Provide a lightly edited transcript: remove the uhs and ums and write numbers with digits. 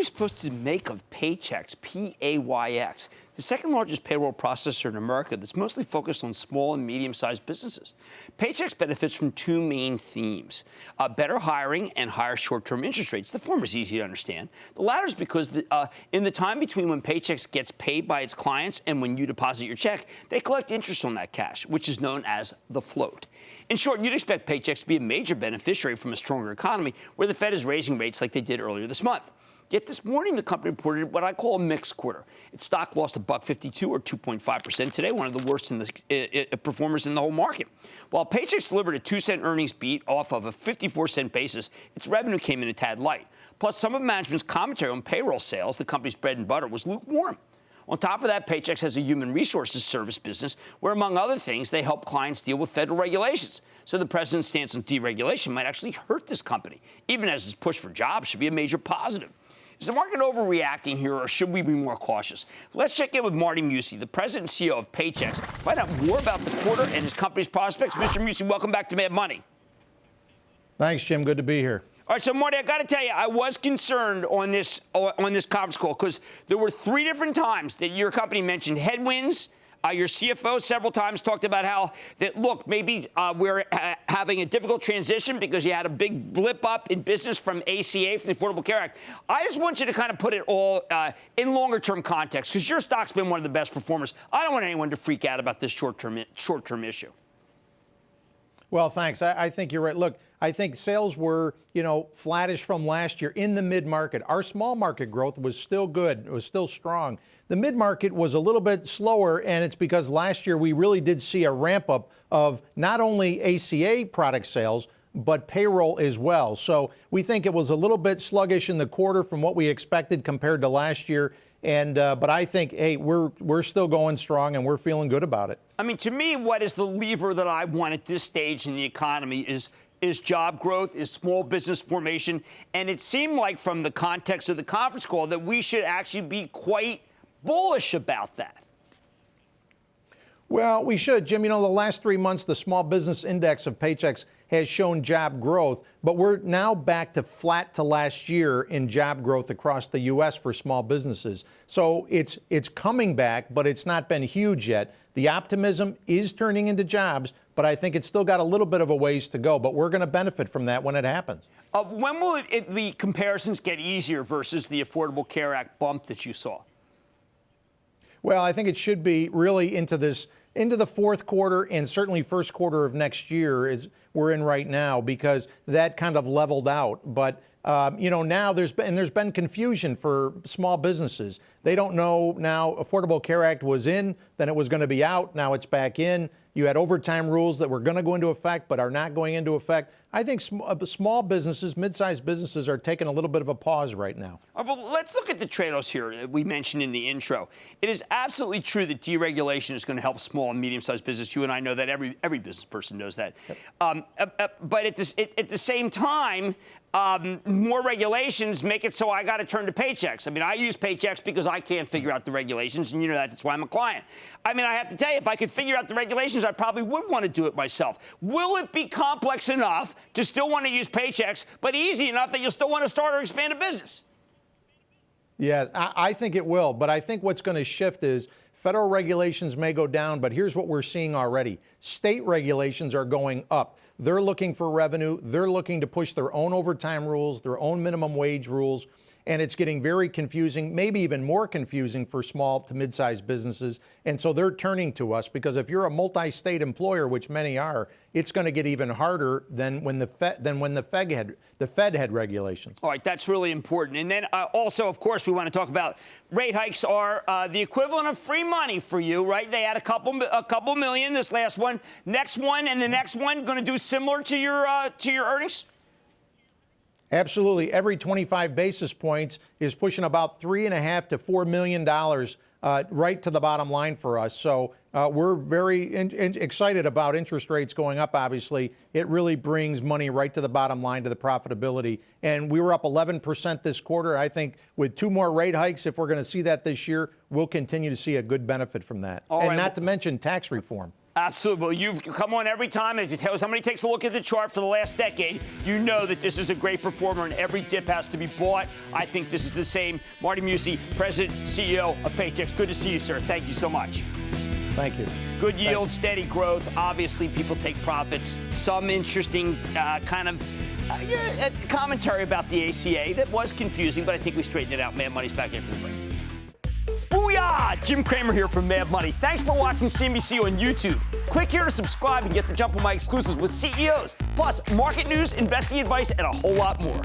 we supposed to make of Paychex, P-A-Y-X, the second largest payroll processor in America that's mostly focused on small and medium-sized businesses? Paychex benefits from two main themes, better hiring and higher short-term interest rates. The former is easy to understand. The latter is because in the time between when Paychex gets paid by its clients and when you deposit your check, they collect interest on that cash, which is known as the float. In short, you'd expect Paychex to be a major beneficiary from a stronger economy where the Fed is raising rates like they did earlier this month. Yet this morning, the company reported what I call a mixed quarter. Its stock lost $1.52 or 2.5% today, one of the worst in the performers in the whole market. While Paychex delivered a 2-cent earnings beat off of a 54-cent basis, its revenue came in a tad light. Plus, some of management's commentary on payroll sales, the company's bread and butter, was lukewarm. On top of that, Paychex has a human resources service business where, among other things, they help clients deal with federal regulations. So the president's stance on deregulation might actually hurt this company, even as his push for jobs should be a major positive. Is the market overreacting here, or should we be more cautious? Let's check in with Marty Mucci, the president and CEO of Paychex, find out more about the quarter and his company's prospects. Mr. Mucci, welcome back to Mad Money. Thanks, Jim. Good to be here. All right, so Marty, I got to tell you, I was concerned on this conference call because there were 3 different times that your company mentioned headwinds. Your CFO several times talked about how that, look, maybe we're having a difficult transition because you had a big blip up in business from ACA, from the Affordable Care Act. I just want you to kind of put it all in longer-term context because your stock's been one of the best performers. I don't want anyone to freak out about this short-term issue. Well, thanks. I think you're right. Look, I think sales were, flattish from last year in the mid-market. Our small market growth was still good. It was still strong. The mid-market was a little bit slower, and it's because last year we really did see a ramp-up of not only ACA product sales, but payroll as well. So we think it was a little bit sluggish in the quarter from what we expected compared to last year. And but I think, hey, we're still going strong, and we're feeling good about it. I mean, to me, what is the lever that I want at this stage in the economy is job growth, is small business formation. And it seemed like from the context of the conference call that we should actually be quite bullish about that. Well, we should, Jim. The last 3 months, the small business index of Paychex has shown job growth, but we're now back to flat to last year in job growth across the U.S. for small businesses. So it's coming back, but it's not been huge yet. The optimism is turning into jobs, but I think it's still got a little bit of a ways to go, but we're going to benefit from that when it happens. When will the comparisons get easier versus the Affordable Care Act bump that you saw? Well, I think it should be really into the fourth quarter and certainly first quarter of next year is we're in right now because that kind of leveled out. But, now there's been confusion for small businesses. They don't know now. Affordable Care Act was in, then it was going to be out. Now it's back in. You had overtime rules that were going to go into effect but are not going into effect. I think small businesses, mid-sized businesses are taking a little bit of a pause right now. Well, let's look at the trade-offs here that we mentioned in the intro. It is absolutely true that deregulation is going to help small and medium-sized business. You and I know that. Every business person knows that. Yep. But at the same time, more regulations make it so I got to turn to Paychex. I mean, I use Paychex because I can't figure out the regulations, and you know that. That's why I'm a client. I mean, I have to tell you, if I could figure out the regulations, I probably would want to do it myself. Will it be complex enough to still want to use Paychex, but easy enough that you'll still want to start or expand a business? Yeah, I think it will. But I think what's going to shift is federal regulations may go down, but here's what we're seeing already. State regulations are going up. They're looking for revenue. They're looking to push their own overtime rules, their own minimum wage rules. And it's getting very confusing, maybe even more confusing for small to mid-sized businesses. And so they're turning to us because if you're a multi-state employer, which many are, it's going to get even harder than when the Fed had regulations. All right, that's really important. And then also, of course, we want to talk about rate hikes are the equivalent of free money for you, right? They had a couple million this last one. Next one and the next one going to do similar to your earnings? Absolutely. Every 25 basis points is pushing about $3.5 to $4 million right to the bottom line for us. So we're very excited about interest rates going up, obviously. It really brings money right to the bottom line, to the profitability. And we were up 11% this quarter. I think with 2 more rate hikes, if we're going to see that this year, we'll continue to see a good benefit from that. And not to mention tax reform. Absolutely. Well, you've come on every time. If somebody takes a look at the chart for the last decade, you know that this is a great performer and every dip has to be bought. I think this is the same. Marty Mucci, President, CEO of Paychex. Good to see you, sir. Thank you so much. Thank you. Good yield, steady growth. Obviously, people take profits. Some interesting commentary about the ACA that was confusing, but I think we straightened it out. Mad Money's back after the break. Booyah! Jim Cramer here from Mad Money. Thanks for watching CNBC on YouTube. Click here to subscribe and get the jump on my exclusives with CEOs, plus market news, investing advice, and a whole lot more.